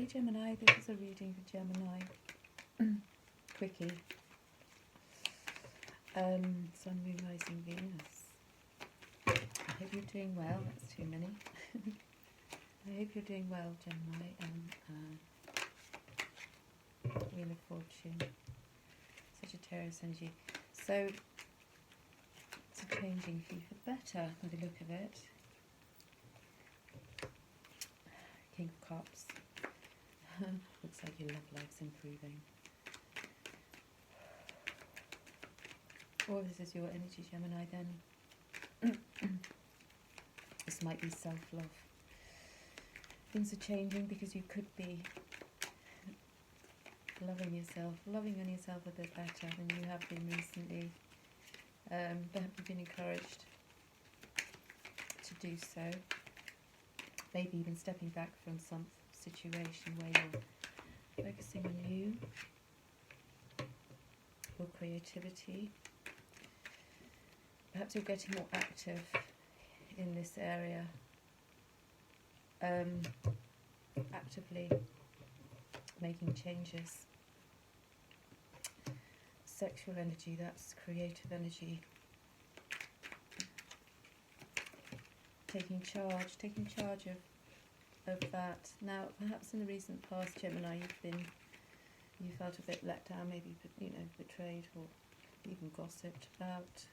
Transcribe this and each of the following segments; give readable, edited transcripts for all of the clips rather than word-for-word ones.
Hey Gemini, this is a reading for Gemini. Quickie. Sun, Moon, Rising, Venus. I hope you're doing well. That's too many. I hope you're doing well, Gemini. Wheel of Fortune. Sagittarius energy. So, it's changing for you for better by the look of it. King of Cups. Looks like your love life's improving. Or this is your energy, Gemini, then. This might be self-love. Things are changing because you could be loving on yourself a bit better than you have been recently. But have you been encouraged to do so? Maybe even stepping back from some situation where you're focusing on you, your creativity. Perhaps you're getting more active in this area, actively making changes. Sexual energy, that's creative energy. Taking charge of that. Now, perhaps in the recent past, Gemini, you felt a bit let down, maybe betrayed or even gossiped about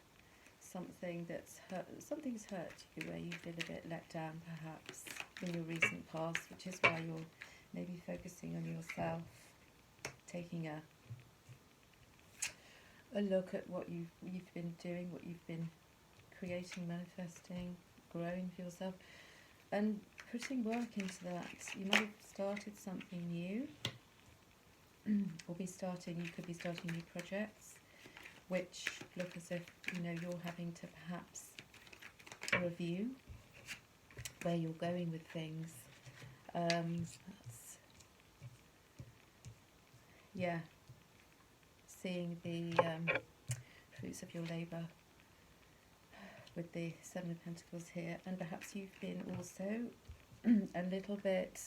something that's hurt. Something's hurt you where you feel a bit let down, perhaps in your recent past, which is why you're maybe focusing on yourself, taking a look at what you've been doing, what you've been creating, manifesting, growing for yourself, and putting work into that. You might have started something new, or you could be starting new projects, which look as if you're having to perhaps review where you're going with things. Seeing the fruits of your labour with the Seven of Pentacles here, and perhaps you've been also a little bit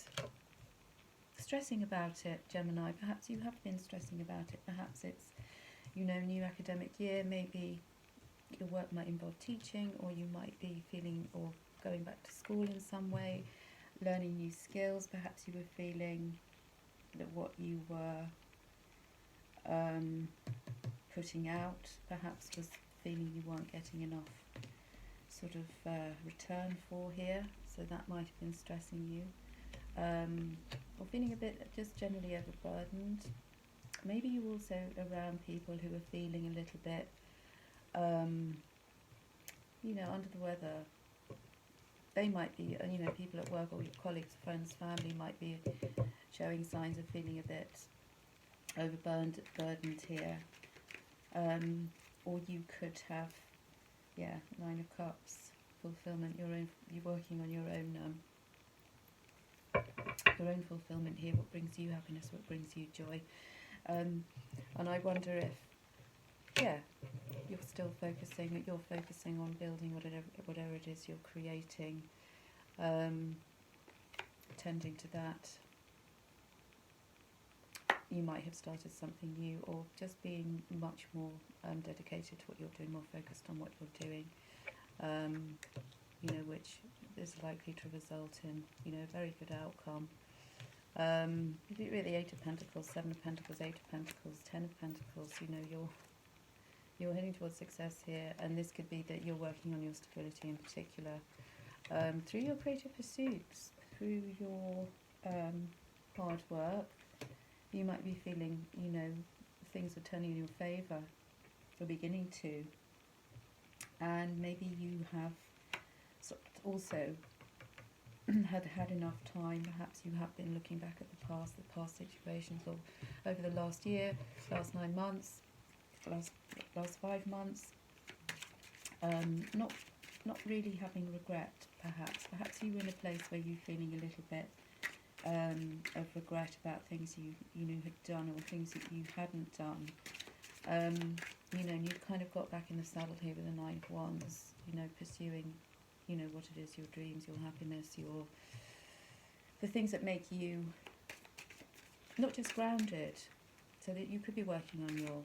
stressing about it, Gemini. Perhaps you have been stressing about it. Perhaps it's new academic year. Maybe your work might involve teaching, or you might be feeling or going back to school in some way, learning new skills. Perhaps you were feeling that what you were putting out perhaps was feeling you weren't getting enough sort of return for here, so that might have been stressing you, or feeling a bit just generally overburdened. Maybe you're also around people who are feeling a little bit under the weather. They might be people at work, or your colleagues, friends, family might be showing signs of feeling a bit burdened here, or you could have Nine of Cups, fulfillment. You're working on your own fulfillment here. What brings you happiness? What brings you joy? And I wonder if you're still focusing. You're focusing on building whatever it is you're creating, tending to that. You might have started something new, or just being much more dedicated to what you're doing, more focused on what you're doing, which is likely to result in, a very good outcome. Really, Eight of Pentacles, Seven of Pentacles, Eight of Pentacles, Ten of Pentacles, you're heading towards success here, and this could be that you're working on your stability in particular, through your creative pursuits, through your hard work. You might be feeling, things are turning in your favour, or beginning to. And maybe you have also had enough time. Perhaps you have been looking back at the past situations, or over the last year, last 9 months, last 5 months. Not really having regret, perhaps. Perhaps you were in a place where you're feeling a little bit of regret about things you had done, or things that you hadn't done, and you've kind of got back in the saddle here with the Nine of Wands, pursuing what it is, your dreams, your happiness, the things that make you not just grounded, so that you could be working on your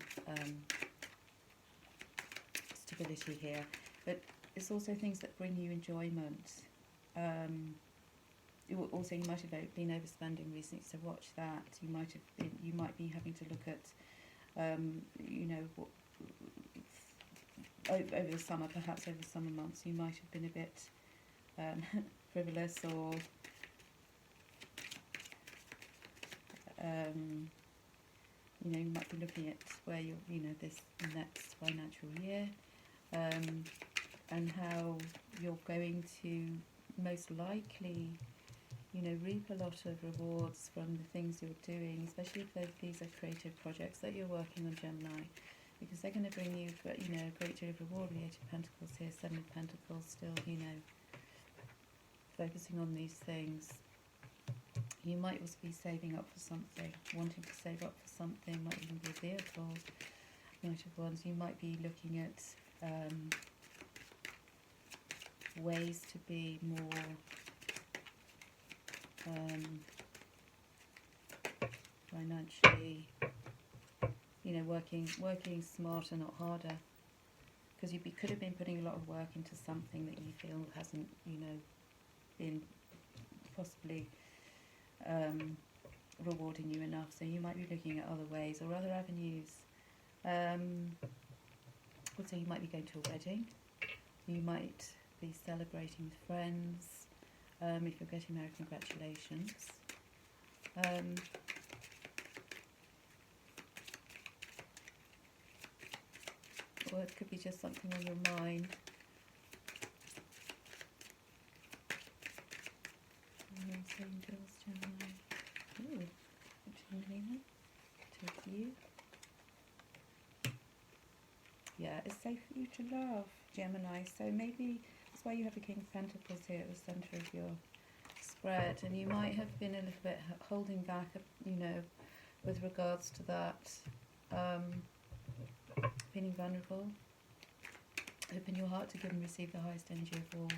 stability here, but it's also things that bring you enjoyment. Also, you might have been overspending recently, so watch that. You might be having to look at, over the summer, perhaps over the summer months, you might have been a bit frivolous, or you might be looking at where you're, this next financial year, and how you're going to most likely, reap a lot of rewards from the things you're doing, especially if these are creative projects that you're working on, Gemini, because they're going to bring you, a great deal of reward. The 8 of Pentacles here, 7 of Pentacles, still, focusing on these things. You might also be saving up for something, wanting to save up for something, might even be a vehicle. Knight of Wands, you might be looking at ways to be more financially, working smarter, not harder, because you could have been putting a lot of work into something that you feel hasn't, been possibly rewarding you enough. So you might be looking at other ways or other avenues. Also, you might be going to a wedding. You might be celebrating with friends. If you're getting married, congratulations. Or it could be just something on your mind. Angels, Gemini. Ooh, Gemini. To you. Yeah, it's safe for you to love, Gemini. So maybe that's why you have the King of Pentacles here at the centre of your spread, and you might have been a little bit holding back, with regards to that, feeling vulnerable. Open your heart to give and receive the highest energy of all.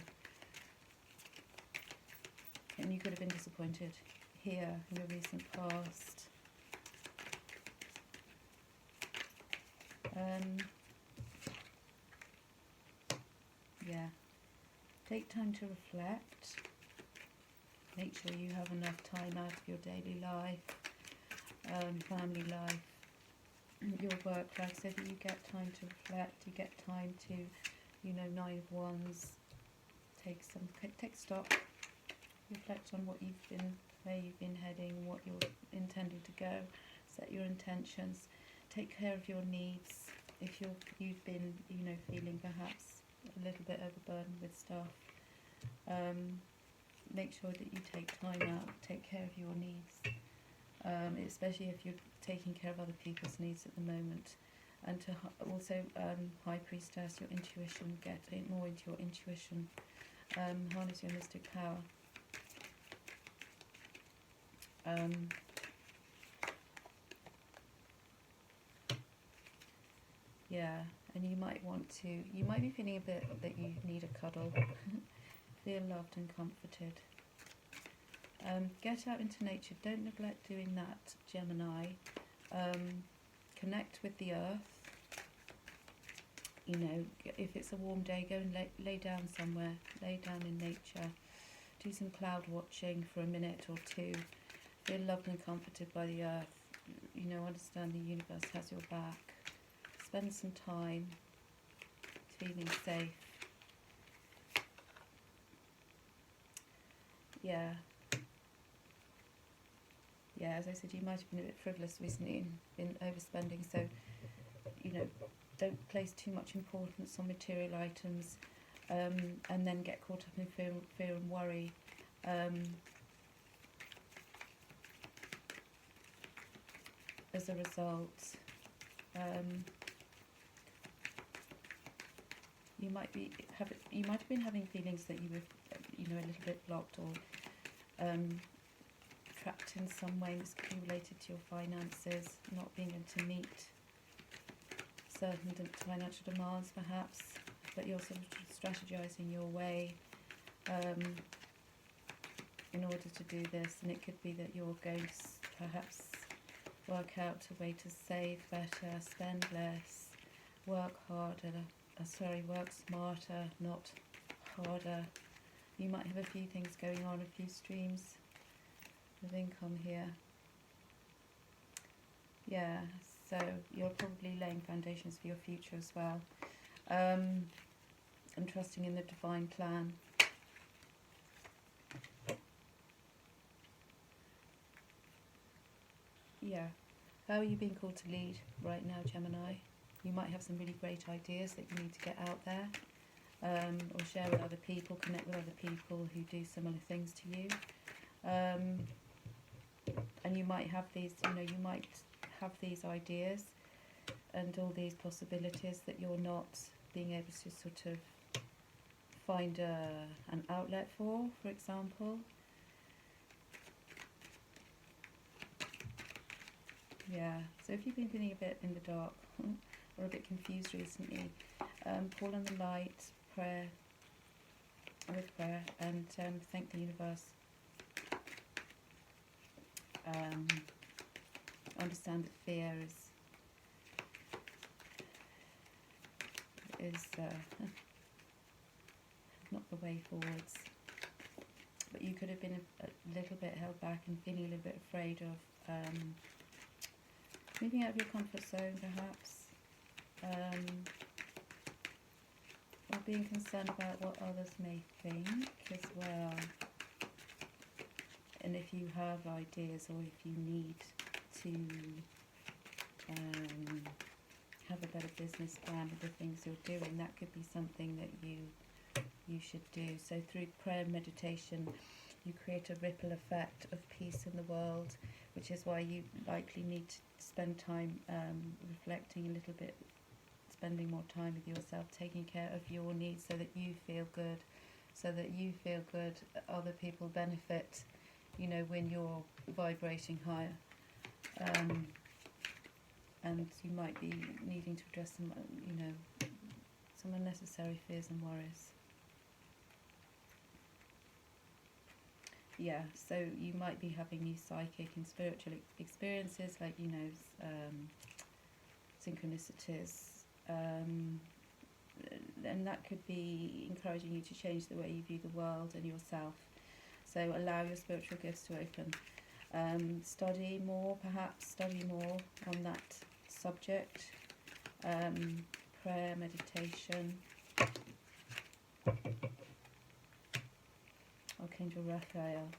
And you could have been disappointed here in your recent past. Yeah. Take time to reflect. Make sure you have enough time out of your daily life, family life, your work life, so that you get time to reflect, you get time to, 9 of Wands, take stock, reflect on where you've been heading, what you're intending to go, set your intentions, take care of your needs. If you've been, feeling perhaps a little bit overburdened with stuff, make sure that you take time out, take care of your needs, especially if you're taking care of other people's needs at the moment. And to also, High Priestess, your intuition, get more into your intuition, harness your mystic power. Yeah, and you might be feeling a bit that you need a cuddle, feel loved and comforted. Get out into nature, don't neglect doing that, Gemini. Connect with the earth. If it's a warm day, go and lay down somewhere, lay down in nature, do some cloud watching for a minute or two, feel loved and comforted by the earth, understand the universe has your back, spend some time feeling safe. Yeah, as I said, you might have been a bit frivolous recently and been overspending, so, don't place too much importance on material items, and then get caught up in fear and worry. As a result, you might have been having feelings that you were, a little bit blocked or trapped in some way. This could be related to your finances, not being able to meet certain financial demands perhaps, but you're sort of strategizing your way in order to do this, and it could be that you're going to perhaps work out a way to save better, spend less, work harder, work smarter, not harder. You might have a few things going on, a few streams of income here. Yeah, so you're probably laying foundations for your future as well. And trusting in the divine plan. Yeah. How are you being called to lead right now, Gemini? You might have some really great ideas that you need to get out there, or share with other people, connect with other people who do similar things to you. And you might have these, you might have these ideas and all these possibilities that you're not being able to sort of find an outlet for example. Yeah, so if you've been feeling a bit in the dark or a bit confused recently, call on the light, prayer, and thank the universe. Understand that fear is not the way forwards. But you could have been a little bit held back and feeling a little bit afraid of moving out of your comfort zone, perhaps, or being concerned about what others may think as well. And if you have ideas, or if you need to have a better business plan with the things you're doing, that could be something that you should do. So through prayer and meditation, you create a ripple effect of peace in the world, which is why you likely need to spend time reflecting a little bit, spending more time with yourself, taking care of your needs so that you feel good. So that you feel good, other people benefit, when you're vibrating higher. And you might be needing to address some unnecessary fears and worries. Yeah, so you might be having these psychic and spiritual experiences, like, synchronicities, and that could be encouraging you to change the way you view the world and yourself. So allow your spiritual gifts to open. Study more on that subject. Prayer, meditation. Archangel Raphael.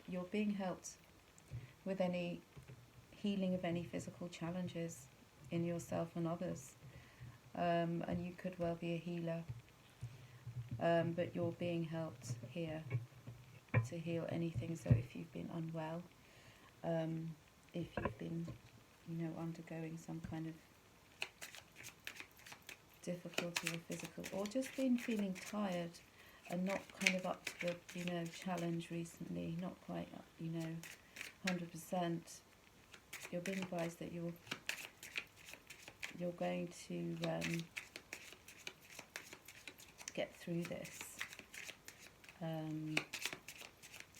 You're being helped with any healing of any physical challenges in yourself and others. And you could well be a healer. But you're being helped here to heal anything. So if you've been unwell, if you've been, undergoing some kind of difficulty or physical, or just been feeling tired and not kind of up to the, challenge recently, not quite, 100%, you're being advised that you're going to get through this, and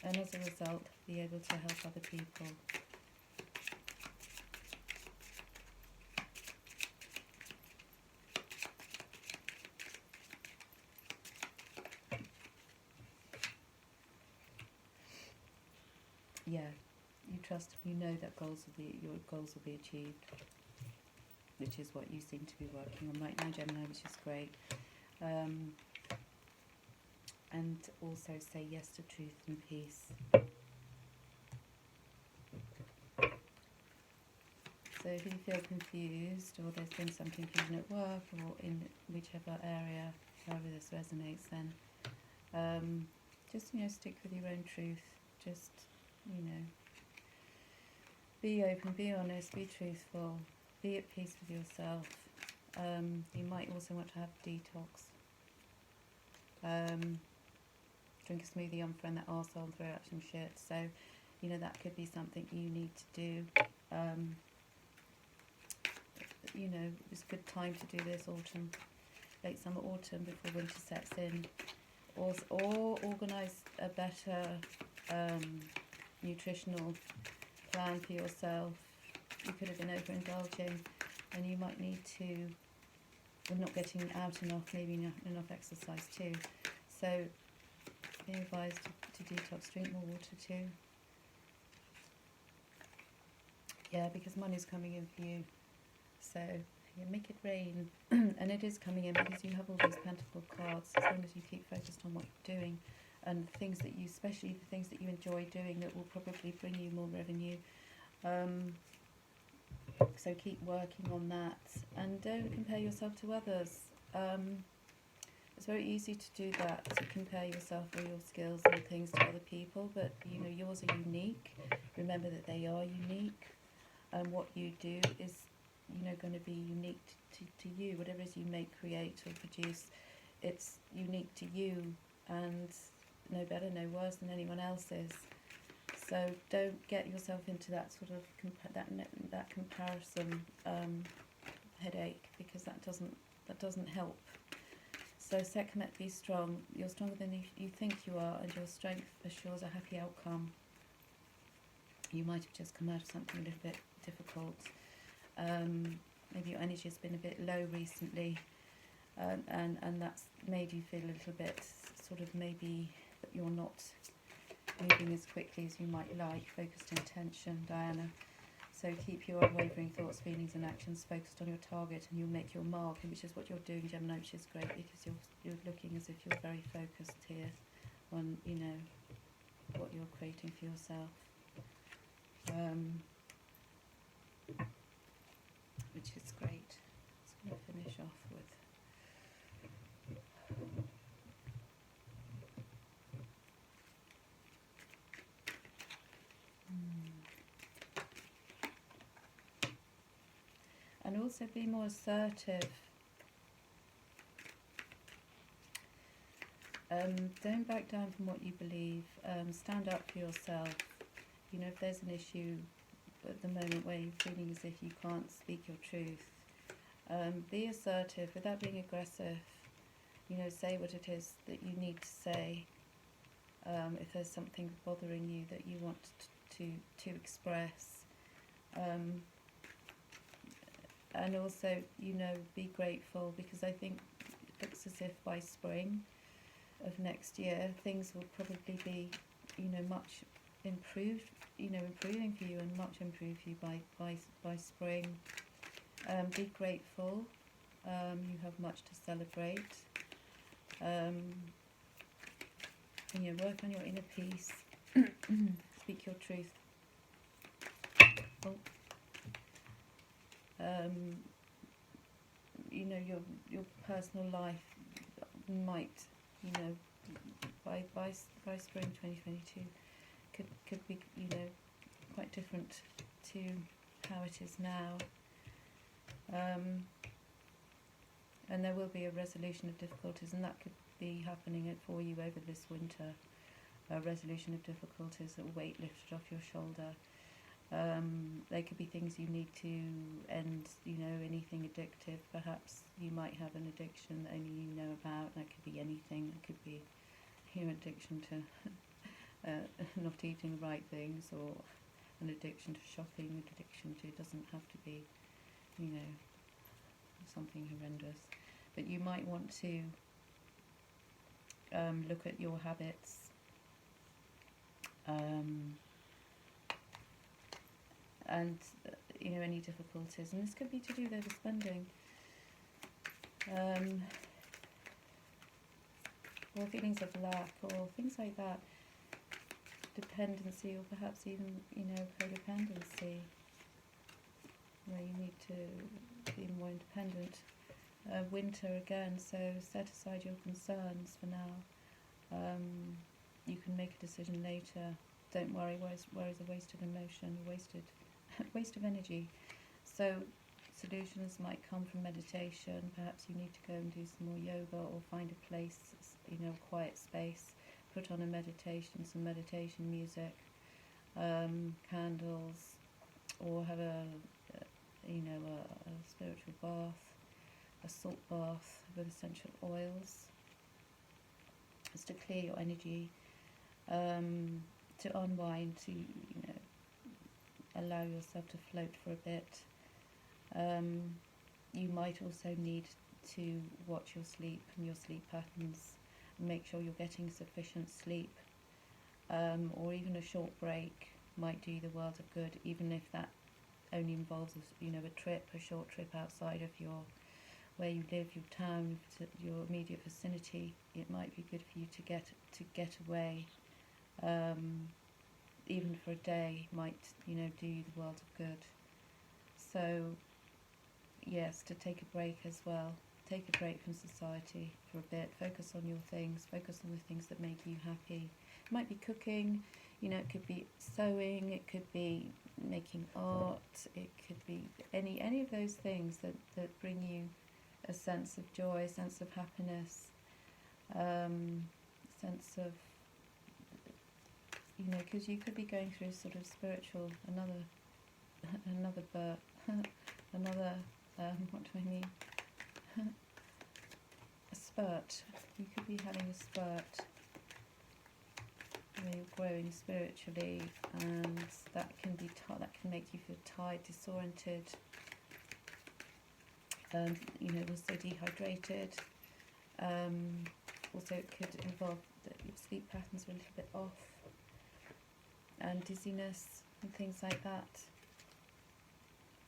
as a result be able to help other people. Yeah, you trust, that your goals will be achieved, which is what you seem to be working on right now, Gemini, which is great. And also say yes to truth and peace. So if you feel confused, or there's been some confusion at work, or in whichever area, however this resonates, then just, stick with your own truth. Just, be open, be honest, be truthful, be at peace with yourself. You might also want to have detox. Drink a smoothie, unfriend that arsehole, and throw out some shit. So, that could be something you need to do. It's a good time to do this autumn, late summer, autumn, before winter sets in. Or organise a better nutritional plan for yourself. You could have been overindulging, and you might need to, or not getting out enough, maybe not enough exercise too. So be advised to detox, drink more water too. Yeah, because money's coming in for you. So yeah, make it rain. And it is coming in because you have all these pentacle cards. As long as you keep focused on what you're doing and the things that you, especially the things that you enjoy doing, that will probably bring you more revenue. So keep working on that, and don't compare yourself to others. It's very easy to do that, to compare yourself or your skills and things to other people, but you know, yours are unique. Remember that they are unique, and what you do is, you know, going to be unique to you. Whatever it is you make, create or produce, it's unique to you, and no better, no worse than anyone else's. So don't get yourself into that sort of that comparison headache, because that doesn't help. So Sekhmet, be strong. You're stronger than you think you are, and your strength assures a happy outcome. You might have just come out of something a little bit difficult. Maybe your energy has been a bit low recently, and that's made you feel a little bit sort of maybe that you're not moving as quickly as you might like. Focused intention, Diana. So keep your unwavering thoughts, feelings and actions focused on your target, and you'll make your mark, which is what you're doing, Gemini, which is great, because you're looking as if you're very focused here on, you know, what you're creating for yourself. Which is great. I'm going to finish off with and also be more assertive. Don't back down from what you believe. Stand up for yourself. You know, if there's an issue at the moment where you're feeling as if you can't speak your truth, be assertive without being aggressive. You know, say what it is that you need to say. If there's something bothering you that you want to express, and also, you know, be grateful, because I think it looks as if by spring of next year things will probably be, you know, much improved, you know, improving for you, and much improved for you by spring. Be grateful. You have much to celebrate. You know, work on your inner peace. Speak your truth. You know, your personal life might, you know, by spring 2022 could be, you know, quite different to how it is now. And there will be a resolution of difficulties, and that could be happening for you over this winter. A resolution of difficulties, a weight lifted off your shoulder. There could be things you need to end, you know, anything addictive. Perhaps you might have an addiction that only you know about. That could be anything. It could be your addiction to not eating the right things, or an addiction to shopping, an addiction to, it doesn't have to be, you know, something horrendous. But you might want to look at your habits, and you know, any difficulties, and this could be to do with overspending, or feelings of lack, or things like that, dependency, or perhaps even, you know, codependency, where you need to be more independent. Winter again, so set aside your concerns for now. You can make a decision later. Don't worry. Worries a wasted emotion, waste of energy. So solutions might come from meditation. Perhaps you need to go and do some more yoga, or find a place, you know, a quiet space. Put on some meditation music, candles, or have a spiritual bath, a salt bath with essential oils. It's to clear your energy. to unwind, to allow yourself to float for a bit. You might also need to watch your sleep and your sleep patterns and make sure you're getting sufficient sleep, or even a short break might do the world of good, even if that only involves a short trip outside of where you live, your town, your immediate vicinity. It might be good for you to get away, even for a day might do the world of good. So yes, to take a break as well. Take a break from society for a bit. Focus on your things. Focus on the things that make you happy. It might be cooking, it could be sewing, it could be making art, it could be any of those things that bring you a sense of joy, a sense of happiness, sense of, because you could be going through sort of spiritual, another birth, another, what do I mean? A spurt. You could be having a spurt where you're growing spiritually, and that can make you feel tired, disoriented, also dehydrated. Also, it could involve that your sleep patterns are a little bit off, and dizziness and things like that.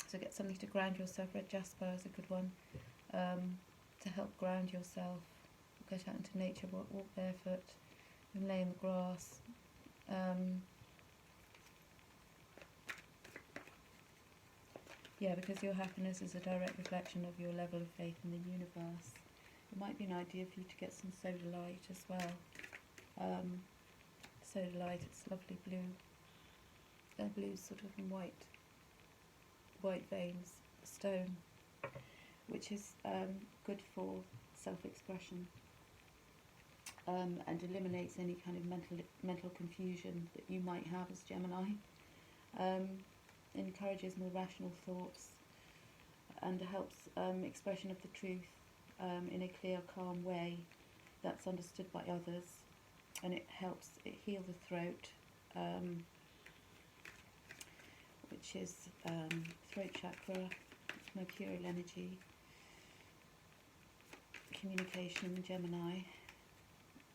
So get something to ground yourself. Red jasper is a good one, to help ground yourself. Get out into nature, walk barefoot, and lay in the grass. Because your happiness is a direct reflection of your level of faith in the universe. It might be an idea for you to get some sodalite as well. Sodalite, it's lovely blue sort of in white veins stone, which is good for self-expression, and eliminates any kind of mental confusion that you might have as Gemini. Encourages more rational thoughts and helps expression of the truth in a clear, calm way that's understood by others, and it helps heal the throat, which is throat chakra, mercurial energy, communication in Gemini,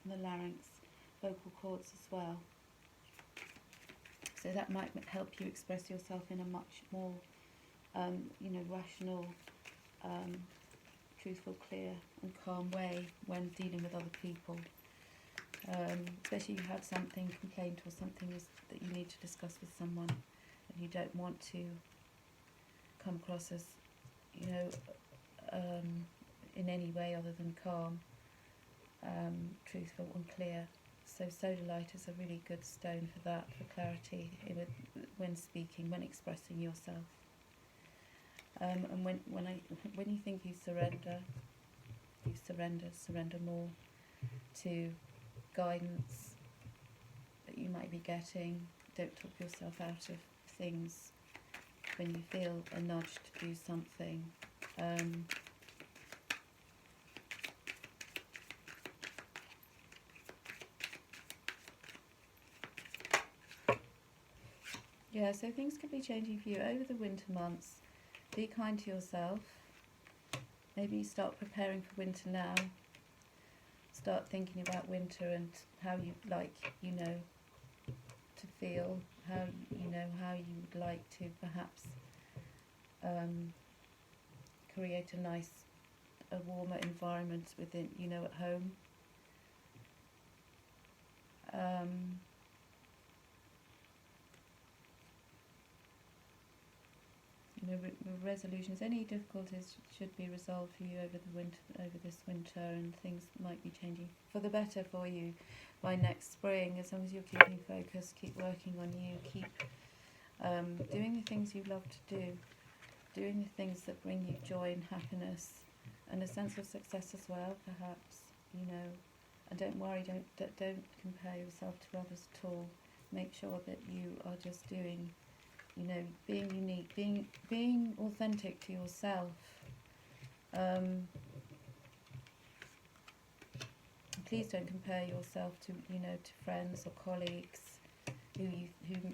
and the larynx, vocal cords as well. So that might help you express yourself in a much more, rational, truthful, clear and calm way when dealing with other people. Especially if you have something, complaint or something that you need to discuss with someone, and you don't want to come across as, in any way other than calm, truthful and clear. So sodalite is a really good stone for that, for clarity when speaking, when expressing yourself. And when you think you surrender more to guidance that you might be getting. Don't talk yourself out of things when you feel a nudge to do something. So things could be changing for you over the winter months. Be kind to yourself. Maybe start preparing for winter now. Start thinking about winter and how you'd like, to feel, how you would like to perhaps create a warmer environment within, at home. Resolutions, any difficulties should be resolved for you over this winter, and things might be changing for the better for you by next spring, as long as you're keeping focused, keep working on you, keep doing the things you love to do, doing the things that bring you joy and happiness and a sense of success as well, perhaps, and don't worry, don't compare yourself to others at all. Make sure that you are just doing, being unique, being authentic to yourself. Please don't compare yourself to, to friends or colleagues. whom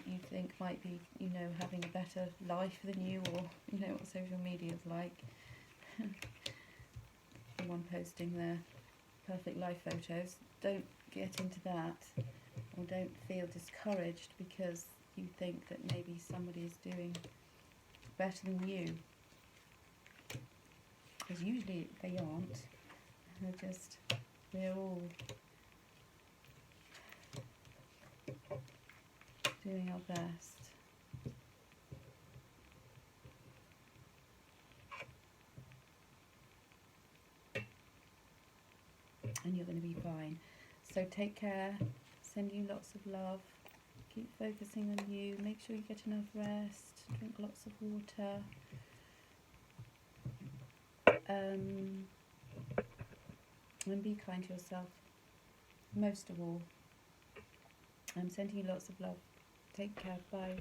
you think might be, you know, having a better life than you, or you know what social media is like. Someone posting their perfect life photos. Don't get into that, or don't feel discouraged because you think that maybe somebody is doing better than you, because usually they aren't. They're just, we're all doing our best. And you're going to be fine. So take care, send you lots of love, keep focusing on you, make sure you get enough rest, drink lots of water, and be kind to yourself, most of all. I'm sending you lots of love. Take care, bye.